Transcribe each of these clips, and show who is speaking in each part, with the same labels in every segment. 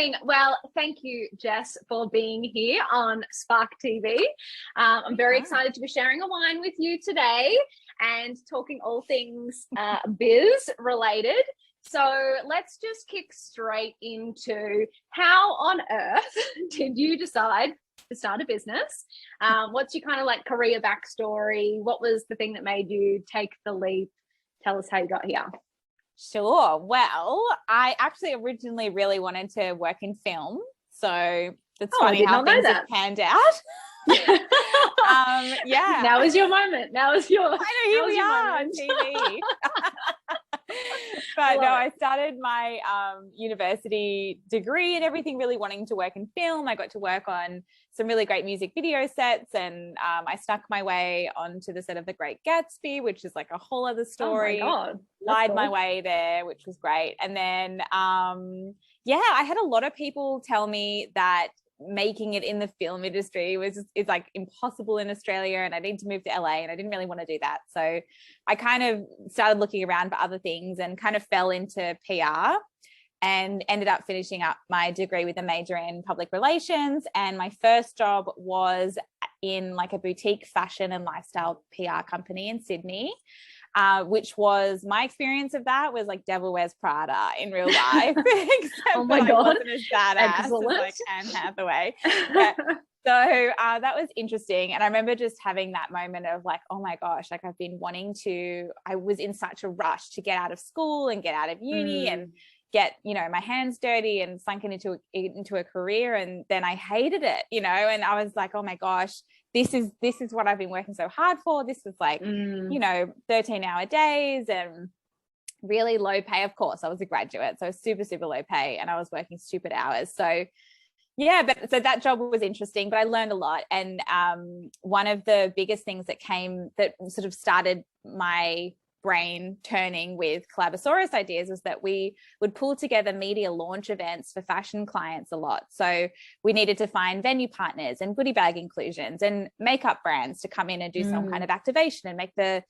Speaker 1: amazing. Well, thank you, Jess, for being here on Spark TV. I'm very excited to be sharing a wine with you today and talking all things biz related. So let's just kick straight into how on earth did you decide to start a business? What's your kind of like career backstory? What was the thing that made you take the leap? Tell us how you got here.
Speaker 2: Sure. Well, I actually originally really wanted to work in film. So it's funny how things have panned out. Yeah.
Speaker 1: Now is your moment. Now is your.
Speaker 2: I know, here we are on TV. But no, I started my university degree and everything really wanting to work in film. I got to work on some really great music video sets, and I snuck my way onto the set of The Great Gatsby, which is like a whole other story.
Speaker 1: Oh my God.
Speaker 2: Lied my way there, which was great. And then, I had a lot of people tell me that making it in the film industry is like impossible in Australia, and I need to move to LA, and I didn't really want to do that. So I kind of started looking around for other things and kind of fell into PR and ended up finishing up my degree with a major in public relations. And my first job was in like a boutique fashion and lifestyle PR company in Sydney. Which was my experience of that was like Devil Wears Prada in real life.
Speaker 1: Oh my God.
Speaker 2: I wasn't as badass as like Anne Hathaway. Yeah. So that was interesting. And I remember just having that moment of like, oh my gosh, like I was in such a rush to get out of school and get out of uni and get, my hands dirty and sunken into a career. And then I hated it, and I was like, oh my gosh, this is what I've been working so hard for. This was like, 13-hour days and really low pay. Of course, I was a graduate, so super, super low pay, and I was working stupid hours. So yeah, so that job was interesting, but I learned a lot. And one of the biggest things that sort of started my brain turning with Collabosaurus ideas was that we would pull together media launch events for fashion clients a lot. So we needed to find venue partners and goodie bag inclusions and makeup brands to come in and do some kind of activation and make the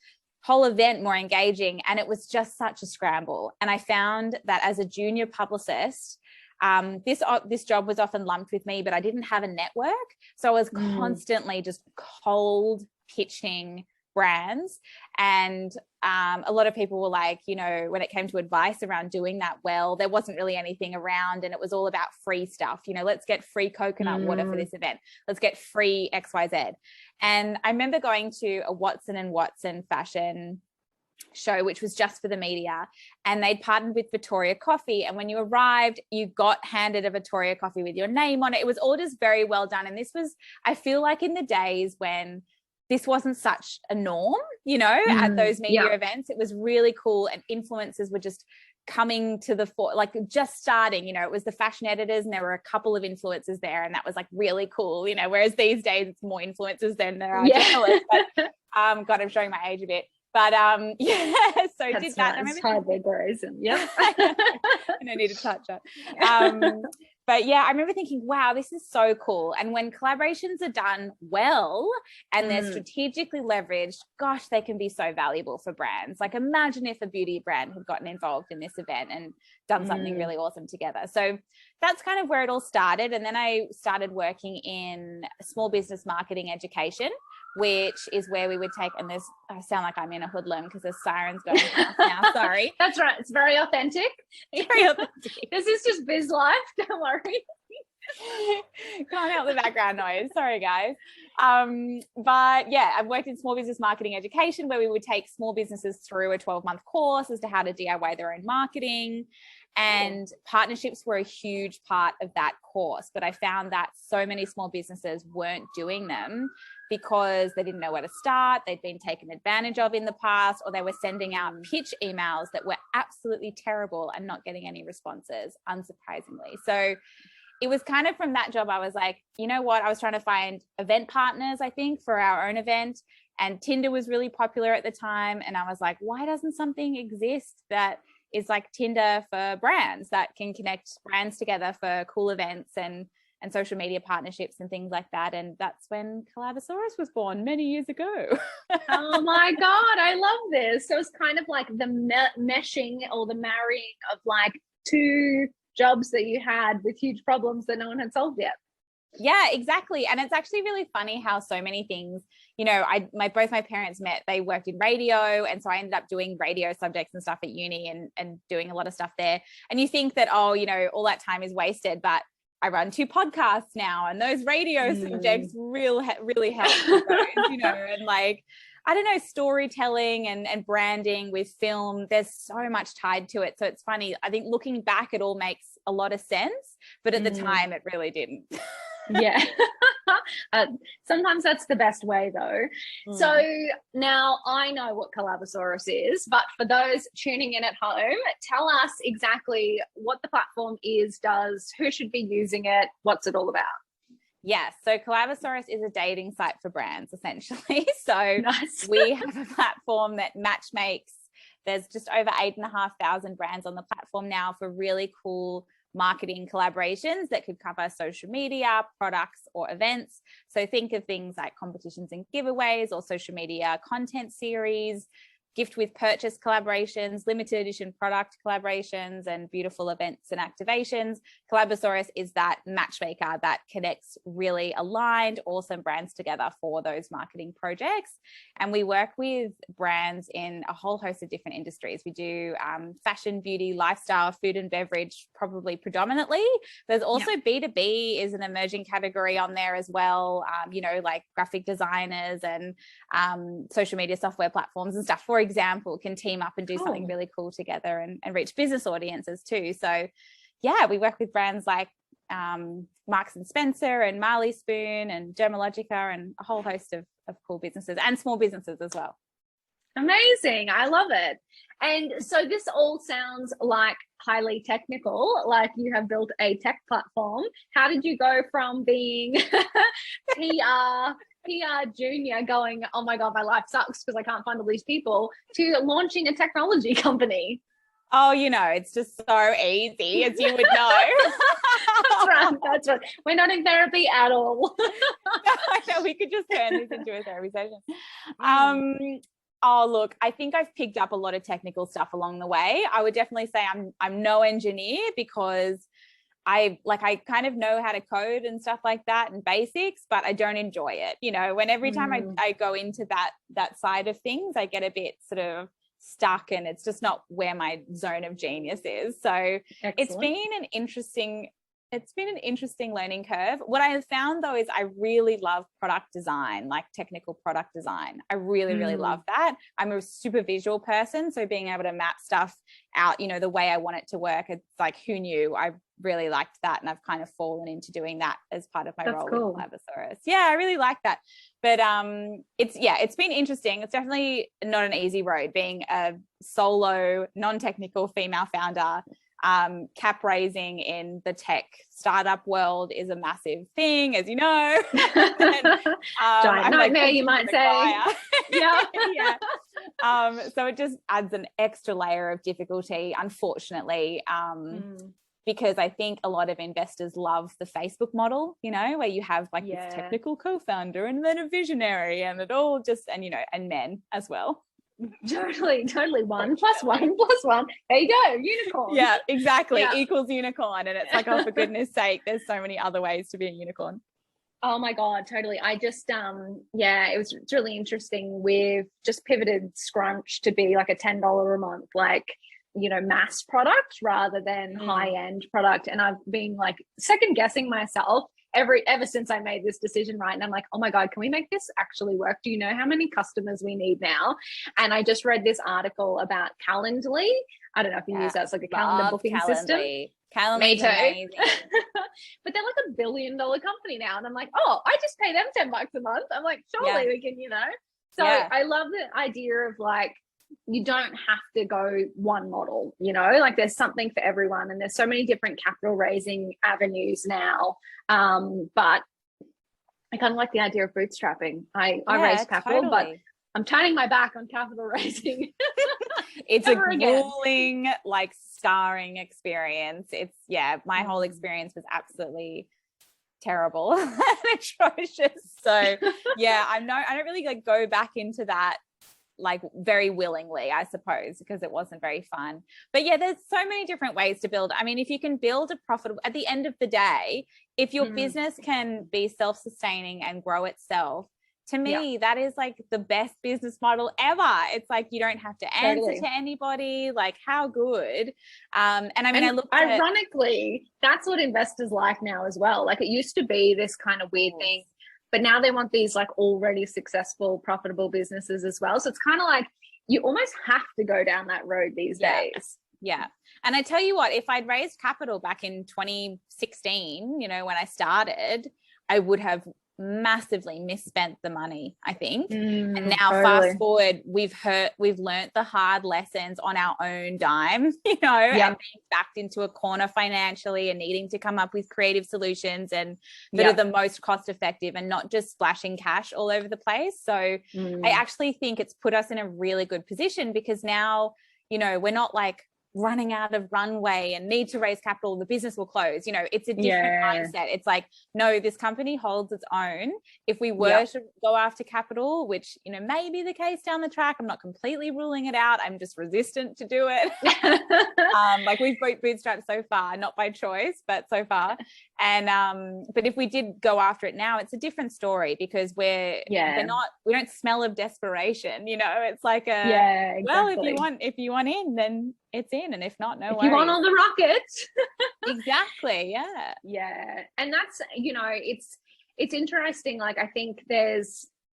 Speaker 2: whole event more engaging. And it was just such a scramble. And I found that as a junior publicist, this job was often lumped with me, but I didn't have a network. So I was constantly just cold pitching brands. And a lot of people were like, when it came to advice around doing that well, there wasn't really anything around, and it was all about free stuff. Let's get free coconut water for this event. Let's get free XYZ. And I remember going to a Watson and Watson fashion show, which was just for the media, and they'd partnered with Victoria Coffee. And when you arrived, you got handed a Victoria Coffee with your name on it. It was all just very well done. And this was, I feel like, in the days when this wasn't such a norm, at those media events. It was really cool. And influencers were just coming to the fore, like just starting, it was the fashion editors and there were a couple of influencers there. And that was like really cool, whereas these days it's more influencers than there are journalists. But God, I'm showing my age a bit. But so
Speaker 1: that's
Speaker 2: did that.
Speaker 1: It's hardly brazen. Yeah.
Speaker 2: I need to touch it. But yeah, I remember thinking, wow, this is so cool. And when collaborations are done well and they're strategically leveraged, gosh, they can be so valuable for brands. Like imagine if a beauty brand had gotten involved in this event and done something really awesome together. So that's kind of where it all started. And then I started working in small business marketing education, which is where we would take, and I sound like I'm in a hoodlum because there's sirens going past now. Sorry.
Speaker 1: That's right. It's very authentic.
Speaker 2: Very authentic.
Speaker 1: This is just biz life. Don't worry.
Speaker 2: Can't help the background noise. Sorry, guys. But yeah, I've worked in small business marketing education where we would take small businesses through a 12-month course as to how to DIY their own marketing. And partnerships were a huge part of that course. But I found that so many small businesses weren't doing them because they didn't know where to start. They'd been taken advantage of in the past, or they were sending out pitch emails that were absolutely terrible and not getting any responses, unsurprisingly. So it was kind of from that job, I was like, you know what? I was trying to find event partners, I think, for our own event. And Tinder was really popular at the time. And I was like, why doesn't something exist that is like Tinder for brands, that can connect brands together for cool events and social media partnerships and things like that? And that's when Collabosaurus was born many years ago.
Speaker 1: Oh my God, I love this. So it's kind of like the meshing or the marrying of like two jobs that you had with huge problems that no one had solved yet.
Speaker 2: Yeah, exactly. And it's actually really funny how so many things, you know, both my parents met, they worked in radio. And so I ended up doing radio subjects and stuff at uni and doing a lot of stuff there. And you think that, oh, you know, all that time is wasted, but I run 2 podcasts now, and those radio subjects really help with those, you know, and like, I don't know, storytelling and branding with film, there's so much tied to it. So it's funny. I think looking back, it all makes a lot of sense, but at the time it really didn't.
Speaker 1: Yeah. Sometimes that's the best way though. So now I know what Collabosaurus is, but for those tuning in at home, tell us exactly what the platform does, who should be using it, what's it all about?
Speaker 2: Yes. So Collabosaurus is a dating site for brands, essentially. So we have a platform that matchmakes. There's just over 8,500 brands on the platform now for really cool marketing collaborations that could cover social media, products, or events. So think of things like competitions and giveaways, or social media content series, gift with purchase collaborations, limited edition product collaborations, and beautiful events and activations. Collabosaurus is that matchmaker that connects really aligned, awesome brands together for those marketing projects. And we work with brands in a whole host of different industries. We do fashion, beauty, lifestyle, food and beverage, probably predominantly. There's also B2B is an emerging category on there as well, you know, like graphic designers and social media software platforms and stuff, for example, can team up and do something really cool together and reach business audiences too. So yeah, we work with brands like Marks and Spencer and Marley Spoon and Dermalogica and a whole host of cool businesses and small businesses as well.
Speaker 1: Amazing. I love it. And so this all sounds like highly technical, like you have built a tech platform. How did you go from being PR junior going, oh my God, my life sucks because I can't find all these people, to launching a technology company?
Speaker 2: Oh, you know, it's just so easy, as you would know.
Speaker 1: That's right. We're not in therapy at all.
Speaker 2: No, we could just turn this into a therapy session. Oh, look, I think I've picked up a lot of technical stuff along the way. I would definitely say I'm no engineer, because I kind of know how to code and stuff like that and basics, but I don't enjoy it. You know, when every time I go into that side of things, I get a bit sort of stuck, and it's just not where my zone of genius is. So It's been an interesting learning curve. What I have found though is I really love product design, like technical product design. I really, really love that. I'm a super visual person. So being able to map stuff out, you know, the way I want it to work, it's like, who knew? I really liked that. And I've kind of fallen into doing that as part of my role with Collabosaurus. Yeah, I really like that. But it's been interesting. It's definitely not an easy road being a solo, non-technical female founder. Cap raising in the tech startup world is a massive thing, as you know.
Speaker 1: Giant nightmare, you might say.
Speaker 2: Yeah. So it just adds an extra layer of difficulty, unfortunately, because I think a lot of investors love the Facebook model, you know, where you have like this technical co-founder and then a visionary, and it all just, and you know, and men as well.
Speaker 1: Totally. 1 + 1 + 1. There you go, unicorn.
Speaker 2: Yeah, exactly. Equals unicorn. And it's like, oh, for goodness sake, there's so many other ways to be a unicorn.
Speaker 1: Oh my God, totally. I just it's really interesting. We've just pivoted Scrunch to be like a $10 a month, like, you know, mass product rather than high-end product. And I've been like second guessing myself ever since I made this decision, right? And I'm like, oh my God, can we make this actually work? Do you know how many customers we need now? And I just read this article about Calendly. I don't know if you use that as like a calendar booking system.
Speaker 2: Calendly, me too.
Speaker 1: But they're like $1 billion company now. And I'm like, oh, I just pay them $10 a month. I'm like, surely we can, you know? So I love the idea of like, you don't have to go one model, you know, like there's something for everyone, and there's so many different capital raising avenues now. But I kind of like the idea of bootstrapping. I raised capital, but I'm turning my back on capital raising.
Speaker 2: It's a grueling, like scarring experience. My whole experience was absolutely terrible and atrocious. So I don't really like go back into that like very willingly, I suppose, because it wasn't very fun. But yeah, there's so many different ways to build. I mean, if you can build a profitable, at the end of the day, if your business can be self-sustaining and grow itself, to me, that is like the best business model ever. It's like you don't have to answer to anybody. Like, how good. And I mean,
Speaker 1: ironically, that's what investors like now as well. Like, it used to be this kind of weird thing, but now they want these like already successful, profitable businesses as well. So it's kind of like you almost have to go down that road these days.
Speaker 2: Yeah. And I tell you what, if I'd raised capital back in 2016, you know, when I started, I would have massively misspent the money, I think. And now fast forward, we've learnt the hard lessons on our own dime, you know, and being backed into a corner financially and needing to come up with creative solutions and that are the most cost effective and not just splashing cash all over the place. So I actually think it's put us in a really good position, because now, you know, we're not like running out of runway and need to raise capital, the business will close. You know, it's a different mindset. It's like, no, this company holds its own. If we were to go after capital, which, you know, may be the case down the track, I'm not completely ruling it out. I'm just resistant to do it. Like, we've bootstrapped so far, not by choice, but so far. And but if we did go after it now, it's a different story, because we don't smell of desperation, you know. It's like well, if you want in, then it's in, and if not, no worries.
Speaker 1: You want on the rocket.
Speaker 2: Exactly.
Speaker 1: Yeah. And that's, you know, it's interesting. Like, I think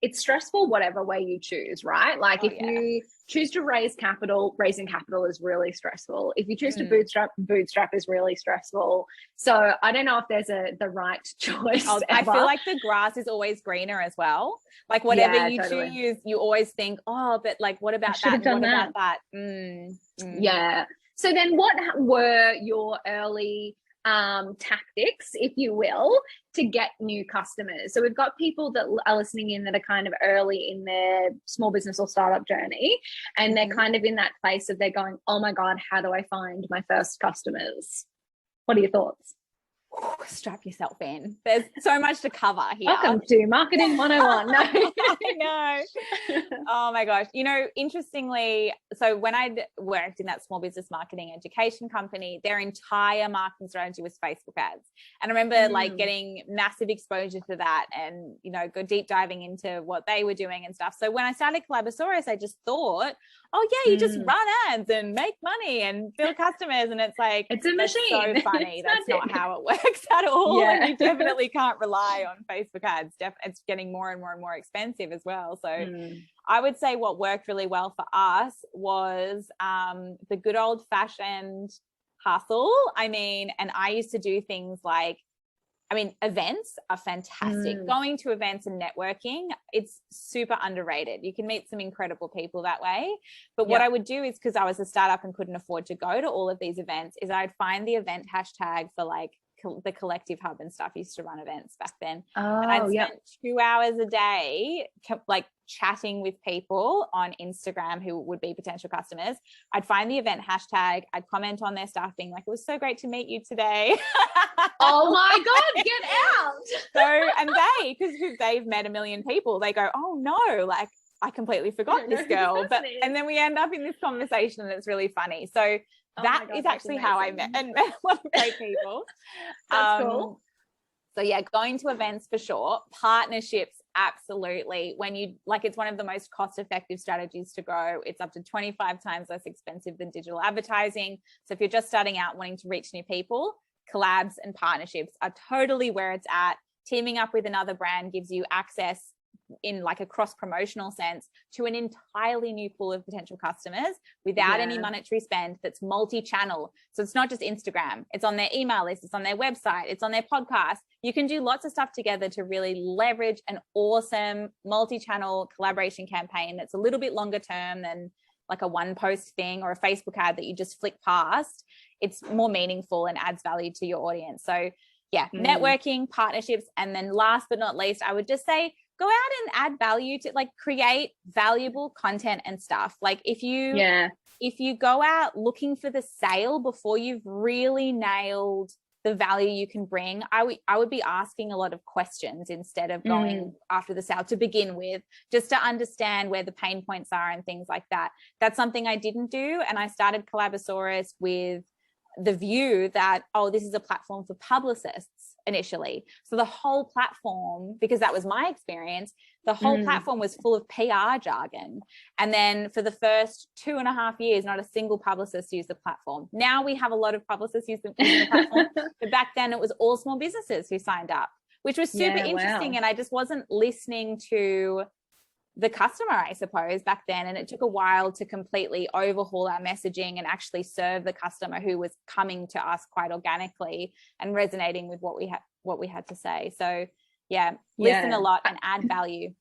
Speaker 1: it's stressful whatever way you choose, right? Like, if you choose to raise capital, raising capital is really stressful. If you choose to bootstrap is really stressful. So I don't know if there's the right choice.
Speaker 2: I feel like the grass is always greener as well. Like, whatever you choose, you always think, oh, but like, what about that? What about that?
Speaker 1: Yeah. So then what were your early tactics, if you will, to get new customers? So we've got people that are listening in that are kind of early in their small business or startup journey, and they're kind of in that place of they're going, oh my God, how do I find my first customers? What are your thoughts?
Speaker 2: Strap yourself in. There's so much to cover here.
Speaker 1: Welcome to Marketing 101. No.
Speaker 2: I know. Oh my gosh. You know, interestingly, so when I worked in that small business marketing education company, their entire marketing strategy was Facebook ads. And I remember like getting massive exposure to that and, you know, go deep diving into what they were doing and stuff. So when I started Collabosaurus, I just thought, oh yeah, you just run ads and make money and build customers. And it's like,
Speaker 1: it's a machine.
Speaker 2: So funny. That's not how it works at all. Yeah. And you definitely can't rely on Facebook ads. It's getting more and more and more expensive as well. So I would say what worked really well for us was the good old fashioned hustle. I mean, and I used to do things like, events are fantastic. Going to events and networking, it's super underrated. You can meet some incredible people that way. But what I would do is, because I was a startup and couldn't afford to go to all of these events, is I'd find the event hashtag for like the Collective Hub and stuff. Used to run events back then. And I'd spend 2 hours a day like chatting with people on Instagram who would be potential customers. I'd find the event hashtag, I'd comment on their stuff being like, it was so great to meet you today.
Speaker 1: Oh my God, get out.
Speaker 2: So, and because they've met a million people, they go, oh no, like I completely forgot this girl. And then we end up in this conversation and it's really funny. So that is actually how I met a lot of great people.
Speaker 1: That's cool.
Speaker 2: So yeah, going to events for sure. Partnerships, absolutely. When you it's one of the most cost-effective strategies to grow. It's up to 25 times less expensive than digital advertising. So if you're just starting out wanting to reach new people, collabs and partnerships are totally where it's at. Teaming up with another brand gives you access in like a cross-promotional sense to an entirely new pool of potential customers without any monetary spend. That's multi-channel. So it's not just Instagram, it's on their email list, it's on their website, it's on their podcast. You can do lots of stuff together to really leverage an awesome multi-channel collaboration campaign that's a little bit longer term than like a one post thing or a Facebook ad that you just flick past. It's more meaningful and adds value to your audience. So yeah, networking, partnerships, and then last but not least, I would just say go out and add value to create valuable content and stuff. Like if you go out looking for the sale before you've really nailed the value you can bring, I would be asking a lot of questions instead of going after the sale to begin with, just to understand where the pain points are and things like that. That's something I didn't do. And I started Collabosaurus with the view that, oh, this is a platform for publicists initially. So the whole platform, because that was my experience, the whole platform was full of PR jargon. And then for the first 2.5 years, not a single publicist used the platform. Now we have a lot of publicists using the platform, but back then it was all small businesses who signed up, which was super interesting. Wow. And I just wasn't listening to the customer, I suppose, back then. And it took a while to completely overhaul our messaging and actually serve the customer who was coming to us quite organically and resonating with what we had to say. So listen a lot and add value.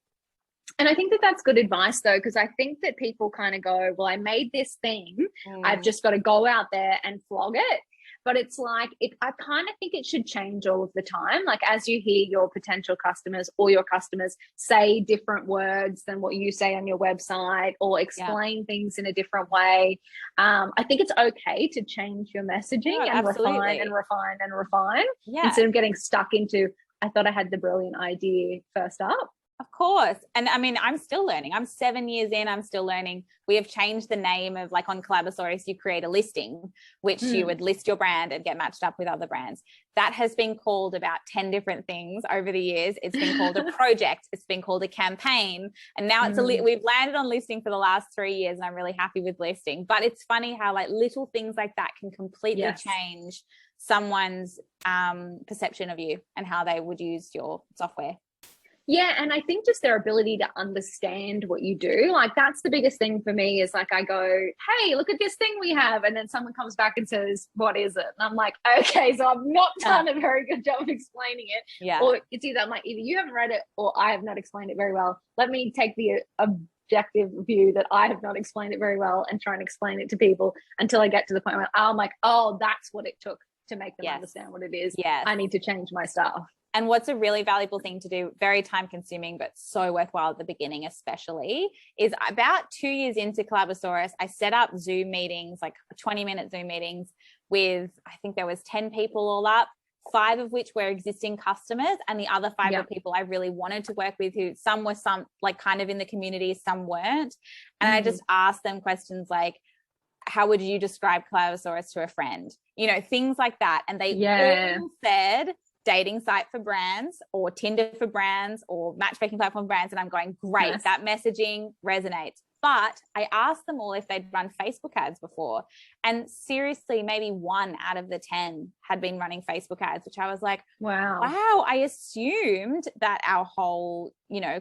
Speaker 1: And I think that that's good advice, though, because I think that people kind of go, well, I made this thing, I've just got to go out there and flog it. But it's like, I kind of think it should change all of the time. Like, as you hear your potential customers or your customers say different words than what you say on your website, or explain things in a different way, I think it's okay to change your messaging and refine and refine and refine instead of getting stuck into, I thought I had the brilliant idea first up.
Speaker 2: Of course. And I mean, I'm still learning. I'm 7 years in, I'm still learning. We have changed the name of, like, on Collabosaurus, you create a listing, which you would list your brand and get matched up with other brands. That has been called about 10 different things over the years. It's been called a project. It's been called a campaign. And now it's we've landed on listing for the last 3 years, and I'm really happy with listing. But it's funny how, like, little things like that can completely change someone's perception of you and how they would use your software.
Speaker 1: Yeah. And I think just their ability to understand what you do, like, that's the biggest thing for me, is like, I go, hey, look at this thing we have. And then someone comes back and says, what is it? And I'm like, okay, so I've not done a very good job of explaining it. Yeah. Or it's either, I'm like, either you haven't read it or I have not explained it very well. Let me take the objective view that I have not explained it very well and try and explain it to people until I get to the point where I'm like, oh, that's what it took to make them understand what it is. Yes. I need to change my stuff.
Speaker 2: And what's a really valuable thing to do, very time consuming, but so worthwhile at the beginning especially, is about 2 years into Collabosaurus, I set up Zoom meetings, like 20-minute Zoom meetings with, I think there was 10 people all up, 5 of which were existing customers, and the other 5 were people I really wanted to work with, who some were like kind of in the community, some weren't. And I just asked them questions like, how would you describe Collabosaurus to a friend? You know, things like that. And they all said dating site for brands, or Tinder for brands, or matchmaking platform for brands. And I'm going, great, that messaging resonates. But I asked them all if they'd run Facebook ads before. And seriously, maybe 1 out of the 10 had been running Facebook ads, which I was like, wow, I assumed that our whole,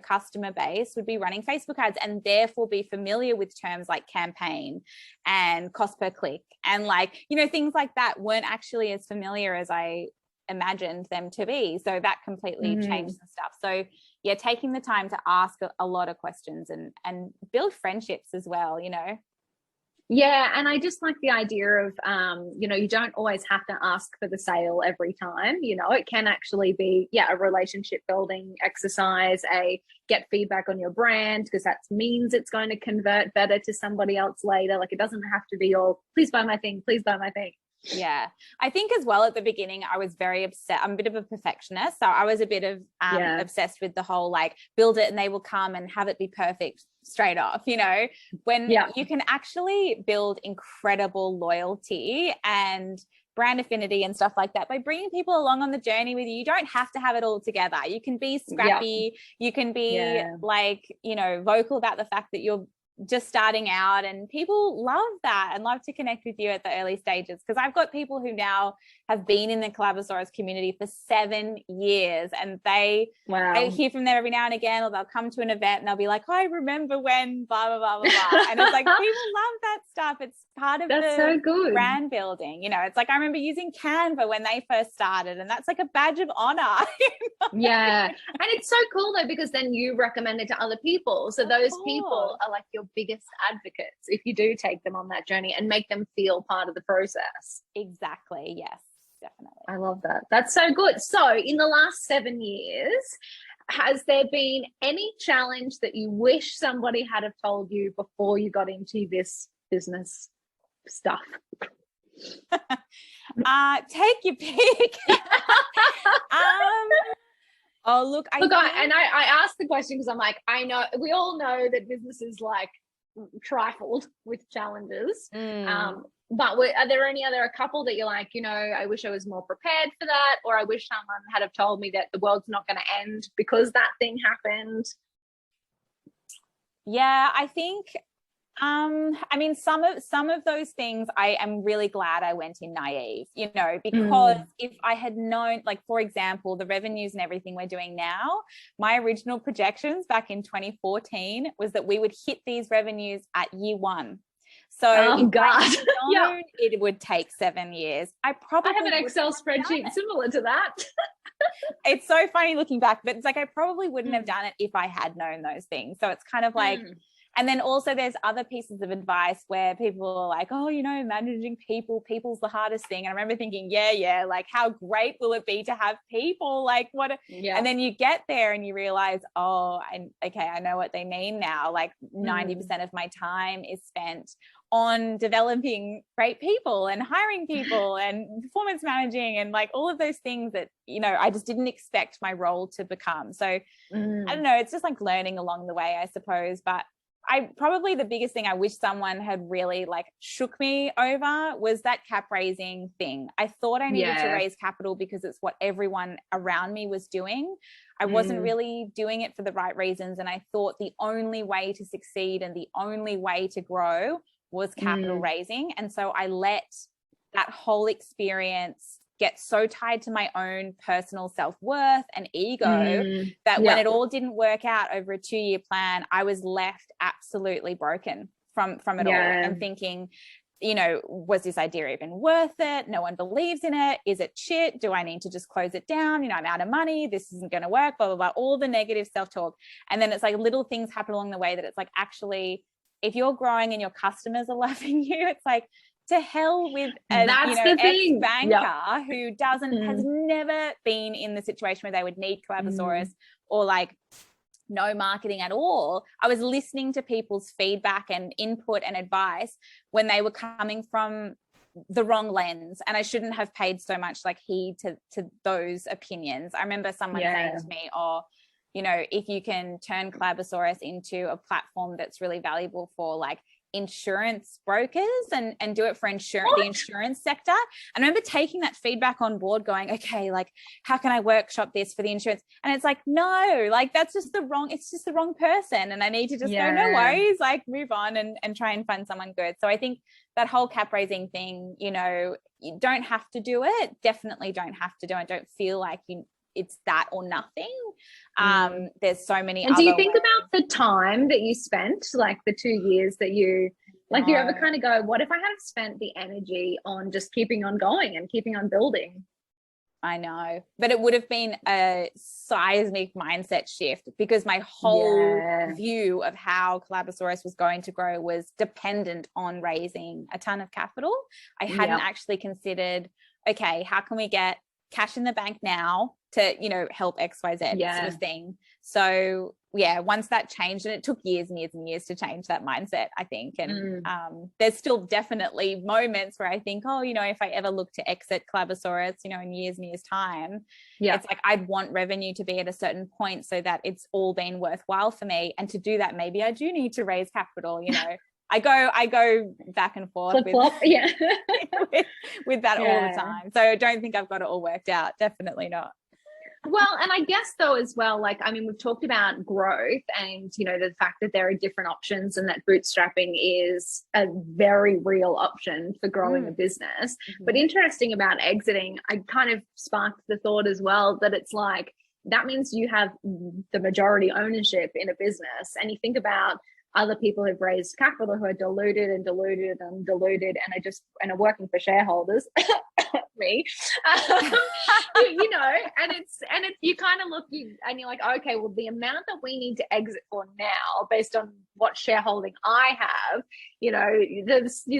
Speaker 2: customer base would be running Facebook ads and therefore be familiar with terms like campaign and cost per click and things like that weren't actually as familiar as I imagined them to be. So that completely changed the stuff. So taking the time to ask a lot of questions and build friendships as well,
Speaker 1: Yeah. And I just like the idea of, you don't always have to ask for the sale every time. It can actually be, a relationship building exercise, get feedback on your brand, because that means it's going to convert better to somebody else later. Like, it doesn't have to be all, please buy my thing, please buy my thing.
Speaker 2: Yeah. I think as well at the beginning, I was very upset. I'm a bit of a perfectionist. So I was a bit of obsessed with the whole, build it and they will come and have it be perfect straight off, when you can actually build incredible loyalty and brand affinity and stuff like that by bringing people along on the journey with you. You don't have to have it all together. You can be scrappy. You can be vocal about the fact that you're just starting out, and people love that and love to connect with you at the early stages, because I've got people who now have been in the Collabosaurus community for 7 years, and I hear from them every now and again, or they'll come to an event and they'll be like, I remember when blah blah blah blah blah. And it's like, people love that stuff. It's part of the brand building. It's like, I remember using Canva when they first started, and that's like a badge of honor.
Speaker 1: Yeah. And it's so cool though, because then you recommend it to other people, so those people are like your biggest advocates if you do take them on that journey and make them feel part of the process.
Speaker 2: Exactly. Yes, definitely.
Speaker 1: I love that. That's so good. So in the last 7 years, has there been any challenge that you wish somebody had have told you before you got into this business stuff?
Speaker 2: Take your pick. Oh, look,
Speaker 1: I asked the question because I'm like, I know we all know that businesses like trifled with challenges. But are there a couple that you're like, I wish I was more prepared for that, or I wish someone had have told me that the world's not going to end because that thing happened?
Speaker 2: Yeah, I think I mean, some of those things I am really glad I went in naive, because if I had known, like, for example, the revenues and everything we're doing now, my original projections back in 2014 was that we would hit these revenues at year 1. So I had known it would take 7 years, I have
Speaker 1: an Excel spreadsheet similar to that.
Speaker 2: It's so funny looking back, but it's like I probably wouldn't have done it if I had known those things. So it's kind of like, and then also there's other pieces of advice where people are like, oh, managing people's the hardest thing. And I remember thinking, yeah, like, how great will it be to have people? Like, and then you get there and you realize, I know what they mean now. Like 90% of my time is spent on developing great people and hiring people and performance managing and like all of those things that, I just didn't expect my role to become. So I don't know, it's just like learning along the way, I suppose. But probably the biggest thing I wish someone had really like shook me over was that cap raising thing. I thought I needed to raise capital because it's what everyone around me was doing. I wasn't really doing it for the right reasons. And I thought the only way to succeed and the only way to grow was capital raising. And so I let that whole experience get so tied to my own personal self-worth and ego that when it all didn't work out over a 2-year plan, I was left absolutely broken from it all and thinking, was this idea even worth it? No one believes in it. Is it shit? Do I need to just close it down? I'm out of money. This isn't going to work, blah, blah, blah, all the negative self-talk. And then it's like little things happen along the way that it's like, actually, if you're growing and your customers are loving you, it's like, to hell with an ex-banker who has never been in the situation where they would need Collabosaurus or like no marketing at all. I was listening to people's feedback and input and advice when they were coming from the wrong lens, and I shouldn't have paid so much like heed to those opinions. I remember someone saying to me, if you can turn Collabosaurus into a platform that's really valuable for like insurance brokers and do it for the insurance sector. And I remember taking that feedback on board going, okay, like how can I workshop this for the insurance? And it's like, no, like it's just the wrong person. And I need to just go, no worries, like move on and try and find someone good. So I think that whole cap raising thing, you don't have to do it. Definitely don't have to do it. Don't feel like it's that or nothing. There's so many
Speaker 1: and do you think about the time that you spent, like the 2 years that you you ever kind of go, what if I had spent the energy on just keeping on going and keeping on building?
Speaker 2: I know, but it would have been a seismic mindset shift because my whole view of how Collabosaurus was going to grow was dependent on raising a ton of capital. I hadn't actually considered, okay, how can we get cash in the bank now to help XYZ sort of thing. So once that changed, and it took years and years and years to change that mindset, I think. And there's still definitely moments where I think, if I ever look to exit Collabosaurus, in years and years time, it's like I'd want revenue to be at a certain point so that it's all been worthwhile for me. And to do that, maybe I do need to raise capital, I go back and forth with that all the time. So I don't think I've got it all worked out. Definitely not.
Speaker 1: Well, and I guess though as well, we've talked about growth and, the fact that there are different options and that bootstrapping is a very real option for growing a business. But interesting about exiting, I kind of sparked the thought as well that it's like, that means you have the majority ownership in a business. And you think about other people who've raised capital who are diluted and are working for shareholders, me, and it's you kind of look and you're like, okay, well, the amount that we need to exit for now based on what shareholding I have, you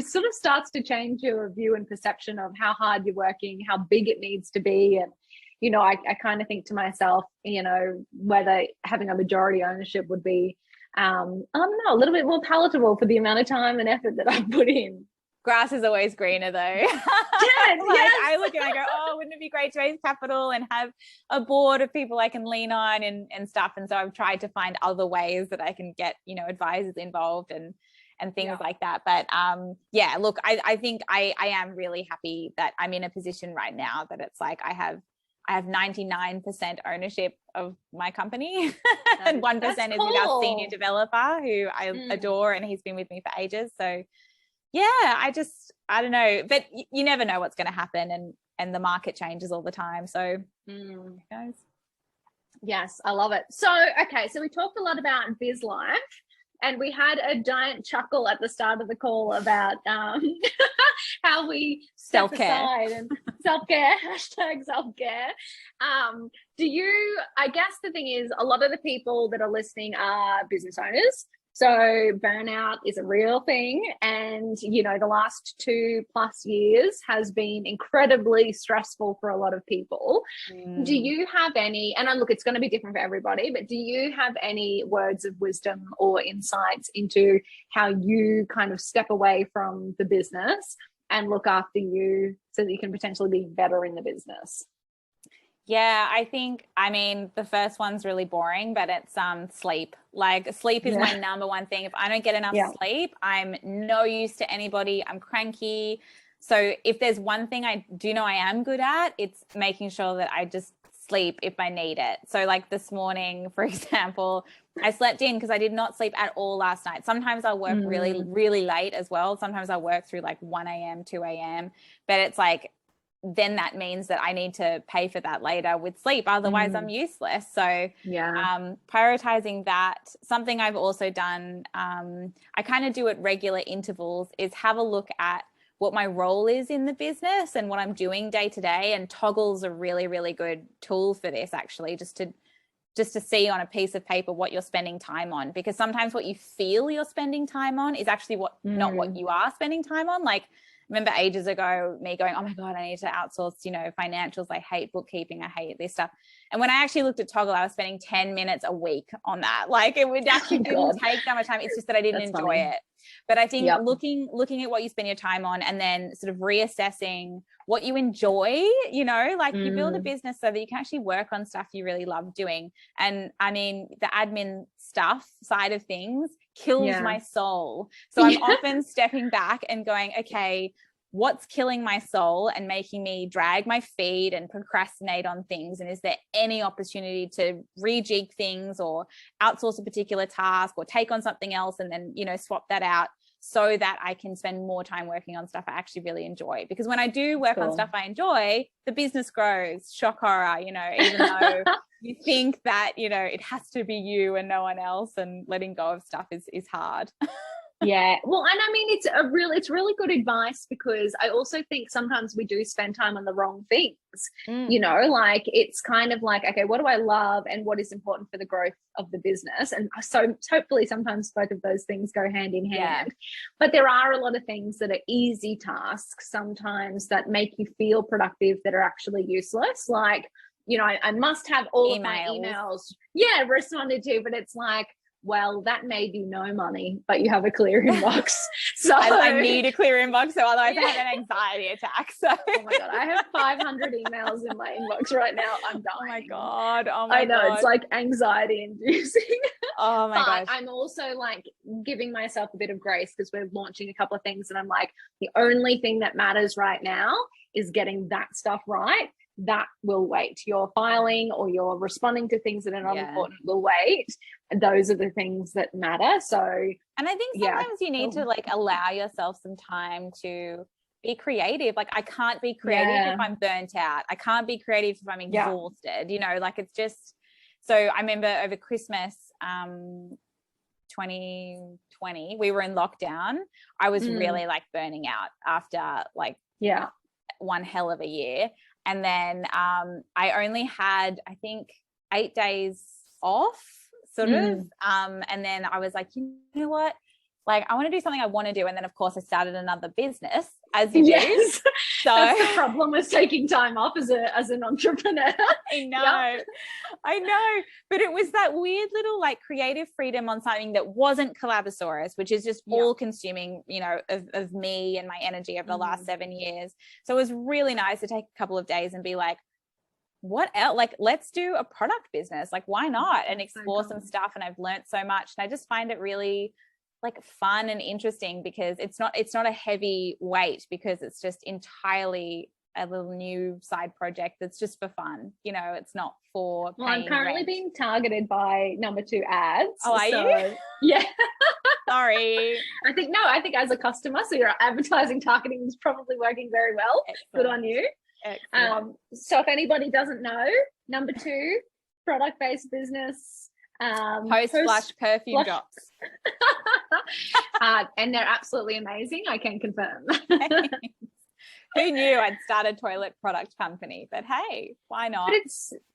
Speaker 1: sort of starts to change your view and perception of how hard you're working, how big it needs to be. And, I kind of think to myself, whether having a majority ownership would be, I don't know, a little bit more palatable for the amount of time and effort that I put in.
Speaker 2: Grass is always greener though.
Speaker 1: Yes, yes.
Speaker 2: I look and I go, oh, wouldn't it be great to raise capital and have a board of people I can lean on and stuff. And so I've tried to find other ways that I can get, advisors involved and things like that. But look, I think I am really happy that I'm in a position right now that it's like I have 99% ownership of my company and 1% is with our senior developer who I adore, and he's been with me for ages. So I don't know, but you never know what's going to happen, and the market changes all the time. So who knows?
Speaker 1: Yes, I love it. So, okay. So we talked a lot about biz life, and we had a giant chuckle at the start of the call about how we step aside and self-care, hashtag self-care. I guess the thing is, a lot of the people that are listening are business owners. So burnout is a real thing. And, the last 2+ years has been incredibly stressful for a lot of people. Do you have any, and look, it's going to be different for everybody, but do you have any words of wisdom or insights into how you kind of step away from the business and look after you so that you can potentially be better in the business?
Speaker 2: Yeah, I think, the first one's really boring, but it's sleep. Like, sleep is my number one thing. If I don't get enough sleep, I'm no use to anybody. I'm cranky. So if there's one thing I do know I am good at, it's making sure that I just sleep if I need it. So like this morning, for example, I slept in because I did not sleep at all last night. Sometimes I'll work really, really late as well. Sometimes I'll work through like 1 a.m., 2 a.m. But it's like, then that means that I need to pay for that later with sleep. Otherwise I'm useless. So prioritizing that. Something I've also done, I kind of do at regular intervals, is have a look at what my role is in the business and what I'm doing day to day. And Toggle's a really, really good tool for this, actually, just to see on a piece of paper what you're spending time on, because sometimes what you feel you're spending time on is actually not what you are spending time on. Like, remember ages ago me going, oh my God, I need to outsource, financials. I hate bookkeeping. I hate this stuff. And when I actually looked at Toggle, I was spending 10 minutes a week on that. Like, it would actually didn't take that much time. It's just that I didn't enjoy it. But I think looking at what you spend your time on and then sort of reassessing what you enjoy, like you build a business so that you can actually work on stuff you really love doing. And the admin stuff side of things kills my soul. So I'm often stepping back and going, okay, what's killing my soul and making me drag my feet and procrastinate on things? And is there any opportunity to rejig things or outsource a particular task or take on something else and then, swap that out so that I can spend more time working on stuff I actually really enjoy? Because when I do work on stuff I enjoy, the business grows. Shock horror, even though you think that, it has to be you and no one else, and letting go of stuff is hard.
Speaker 1: Yeah. Well, and it's really good advice, because I also think sometimes we do spend time on the wrong things. Like, it's kind of like, okay, what do I love and what is important for the growth of the business? And so hopefully sometimes both of those things go hand in hand. But there are a lot of things that are easy tasks sometimes that make you feel productive that are actually useless. Like, I must have all of my emails responded to, but it's like, well, that made you no money, but you have a clear inbox. So
Speaker 2: I need a clear inbox, so otherwise I have an anxiety attack. So
Speaker 1: oh my God, I have 500 emails in my inbox right now. I'm dying.
Speaker 2: Oh my God.
Speaker 1: I know, it's like anxiety inducing.
Speaker 2: Oh my gosh.
Speaker 1: I'm also like giving myself a bit of grace, because we're launching a couple of things and I'm like, the only thing that matters right now is getting that stuff right. That will wait. Your filing or your responding to things that are not important will wait. Those are the things that matter. So,
Speaker 2: and I think sometimes you need to like allow yourself some time to be creative. Like, I can't be creative if I'm burnt out. I can't be creative if I'm exhausted, like, it's just. So I remember over Christmas 2020, we were in lockdown. I was really like burning out after like one hell of a year. And then I only had, I think, 8 days off, sort of. And then I was like, you know what? Like, I want to do something I want to do. And then, of course, I started another business. as you do. So
Speaker 1: that's the problem with taking time off as an entrepreneur.
Speaker 2: I know. I know. But it was that weird little like creative freedom on something that wasn't Collabosaurus, which is just all consuming, you know, of me and my energy over the last 7 years. So it was really nice to take a couple of days and be like, what else? Like, let's do a product business. Like, why not? And explore some stuff. And I've learned so much. And I just find it really like fun and interesting because it's not a heavy weight, because it's just entirely a little new side project that's just for fun. You know, it's not for
Speaker 1: well, I'm currently being targeted by number 2 ads.
Speaker 2: Oh, are you?
Speaker 1: Yeah.
Speaker 2: Sorry.
Speaker 1: I think as a customer, so your advertising targeting is probably working very well. Excellent. Good on you. So if anybody doesn't know, number 2, product-based business,
Speaker 2: post-flush perfume drops.
Speaker 1: And they're absolutely amazing. I can confirm.
Speaker 2: Who knew I'd start a toilet product company? But hey, why not?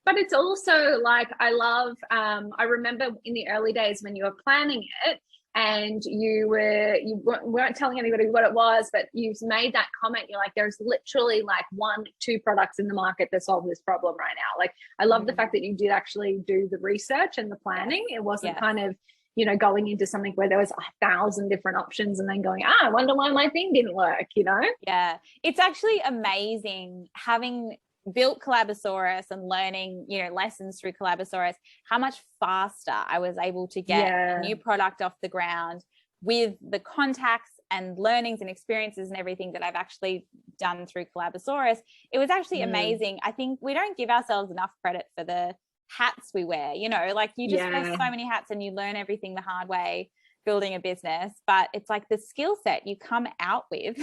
Speaker 1: But it's also like, I love, I remember in the early days when you were planning it, and you weren't telling anybody what it was, but you've made that comment. You're like, there's literally like 1-2 products in the market that solve this problem right now. Like, I love the fact that you did actually do the research and the planning. It wasn't kind of, you know, going into something where there was 1,000 different options and then going, I wonder why my thing didn't work, you know?
Speaker 2: Yeah. It's actually amazing having built Collabosaurus and learning, you know, lessons through Collabosaurus, how much faster I was able to get a new product off the ground with the contacts and learnings and experiences and everything that I've actually done through Collabosaurus. It was actually amazing. I think we don't give ourselves enough credit for the hats we wear, you know, like you just wear so many hats and you learn everything the hard way building a business, but it's like the skill set you come out with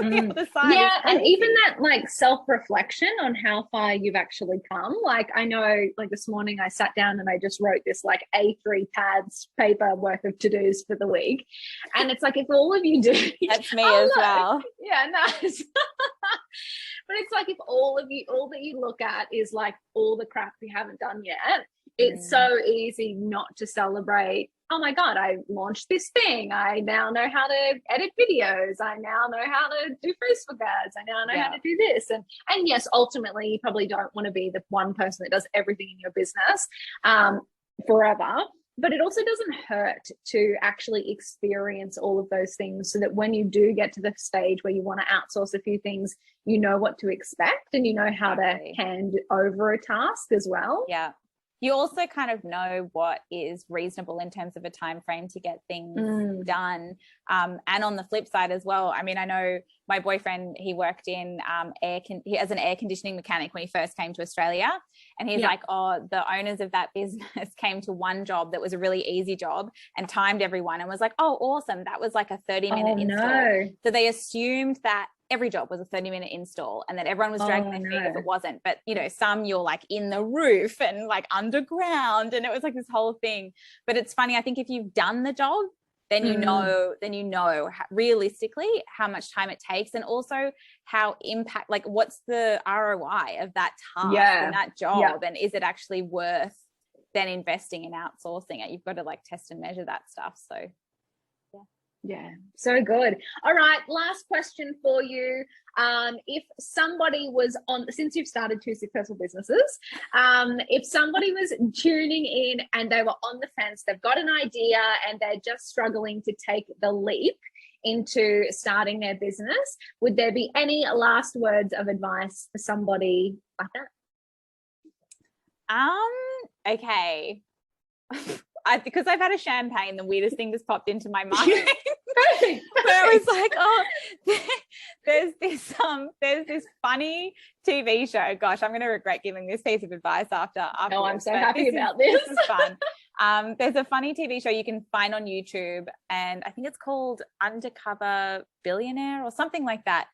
Speaker 2: on the other side.
Speaker 1: Yeah, and even that like self-reflection on how far you've actually come. Like, I know, like this morning I sat down and I just wrote this like A3 pads paper worth of to-dos for the week, and it's like, if all of you do
Speaker 2: that's me as well.
Speaker 1: Yeah, nice. But it's like, if all that you look at is like all the crap you haven't done yet, it's so easy not to celebrate. Oh my God, I launched this thing. I now know how to edit videos. I now know how to do Facebook ads. I now know how to do this. And yes, ultimately, you probably don't want to be the one person that does everything in your business forever. But it also doesn't hurt to actually experience all of those things, so that when you do get to the stage where you want to outsource a few things, you know what to expect and you know how to hand over a task as well. Yeah.
Speaker 2: You also kind of know what is reasonable in terms of a time frame to get things done. And on the flip side as well, I mean, I know my boyfriend, he worked in as an air conditioning mechanic when he first came to Australia. And he's like, oh, the owners of that business came to one job that was a really easy job and timed everyone and was like, oh, awesome. That was like a 30-minute install. No. So they assumed that every job was a 30-minute install and that everyone was dragging their feet if it wasn't. But, you know, some you're like in the roof and like underground, and it was like this whole thing. But it's funny, I think if you've done the job, then you know realistically how much time it takes, and also how like what's the ROI of that task and that job, and is it actually worth then investing in outsourcing it? You've got to like test and measure that stuff. So
Speaker 1: yeah, so good. All right, last question for you. If somebody was since you've started 2 successful businesses, if somebody was tuning in and they were on the fence, they've got an idea and they're just struggling to take the leap into starting their business, would there be any last words of advice for somebody like
Speaker 2: that? Okay. Because I've had a champagne, the weirdest thing just popped into my mind. Where I was like, oh, there's this funny TV show. Gosh, I'm going to regret giving this piece of advice after.
Speaker 1: No, I'm so happy about this.
Speaker 2: This is fun. There's a funny TV show you can find on YouTube, and I think it's called Undercover Billionaire or something like that.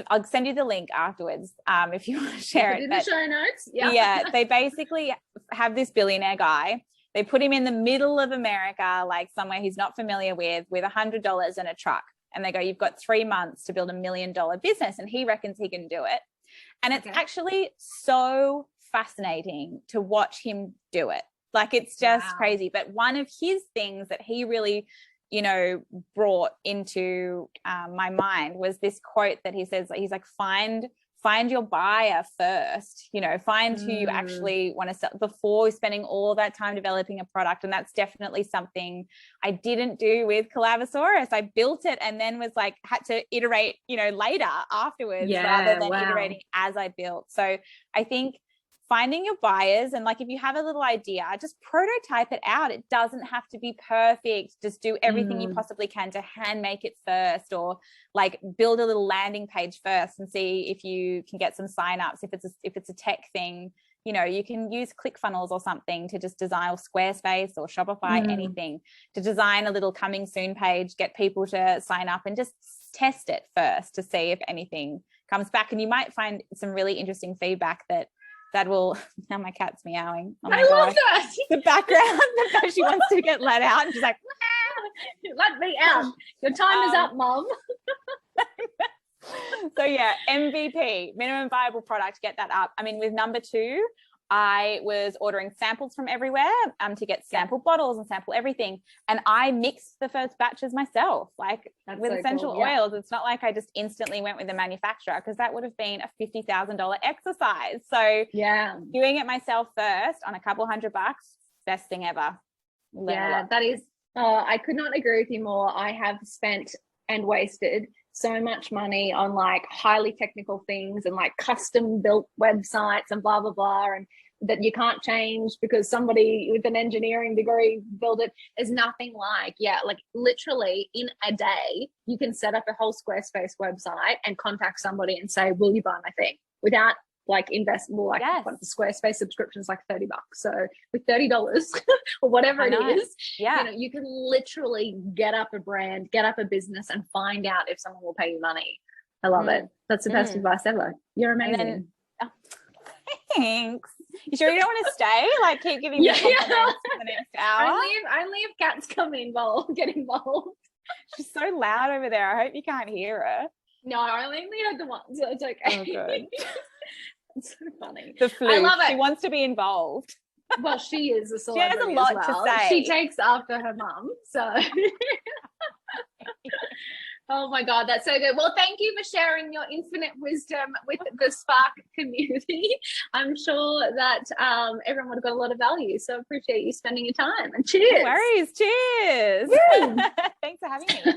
Speaker 2: I'll send you the link afterwards if you want to share it.
Speaker 1: In the show notes.
Speaker 2: Yeah, they basically have this billionaire guy. They put him in the middle of America, like somewhere he's not familiar with $100 and a truck. And they go, you've got 3 months to build $1 million business. And he reckons he can do it. And it's actually so fascinating to watch him do it. Like, it's just crazy. But one of his things that he really you know, brought into my mind was this quote that he says, he's like, find your buyer first, you know, find who you actually want to sell before spending all that time developing a product. And that's definitely something I didn't do with Collabosaurus. I built it and then was like, had to iterate, you know, later afterwards rather than iterating as I built. So I think finding your buyers, and like if you have a little idea, just prototype it out. It doesn't have to be perfect. Just do everything you possibly can to hand make it first, or like build a little landing page first and see if you can get some signups. If it's a tech thing, you know, you can use ClickFunnels or something to just design, or Squarespace or Shopify, anything to design a little coming soon page, get people to sign up and just test it first to see if anything comes back. And you might find some really interesting feedback that will, now my cat's meowing. Oh my
Speaker 1: I love that.
Speaker 2: The background, she wants to get let out. And she's like,
Speaker 1: let me out. Your time is up, Mom.
Speaker 2: So yeah, MVP, minimum viable product, get that up. I mean, with number 2, I was ordering samples from everywhere to get sample bottles and sample everything. And I mixed the first batches myself, like with essential oils. It's not like I just instantly went with the manufacturer, because that would have been a $50,000 exercise. So doing it myself first on a couple $100, best thing ever.
Speaker 1: That is, I could not agree with you more. I have spent and wasted so much money on like highly technical things and like custom built websites and blah, blah, blah. And that you can't change because somebody with an engineering degree built it. There's nothing like, like literally in a day, you can set up a whole Squarespace website and contact somebody and say, will you buy my thing? Without like investable, like the Squarespace subscription is like $30. So with $30 or whatever it is, you know, you can literally get up a brand, get up a business and find out if someone will pay you money. I love it. That's the best advice ever. You're amazing.
Speaker 2: Thanks. You sure you don't want to stay? Like keep giving me compliments for the next hour?
Speaker 1: Only if cats get involved.
Speaker 2: She's so loud over there. I hope you can't hear her.
Speaker 1: No, I only heard the one, so it's okay.
Speaker 2: Oh, good.
Speaker 1: It's so funny.
Speaker 2: The flu. I love it. She wants to be involved.
Speaker 1: Well, she is a celebrity.
Speaker 2: She has a lot to say.
Speaker 1: She takes after her mum, so. Oh my God, that's so good. Well, thank you for sharing your infinite wisdom with the Spark community. I'm sure that everyone would have got a lot of value. So appreciate you spending your time, and cheers.
Speaker 2: No worries. Cheers. Thanks for having me.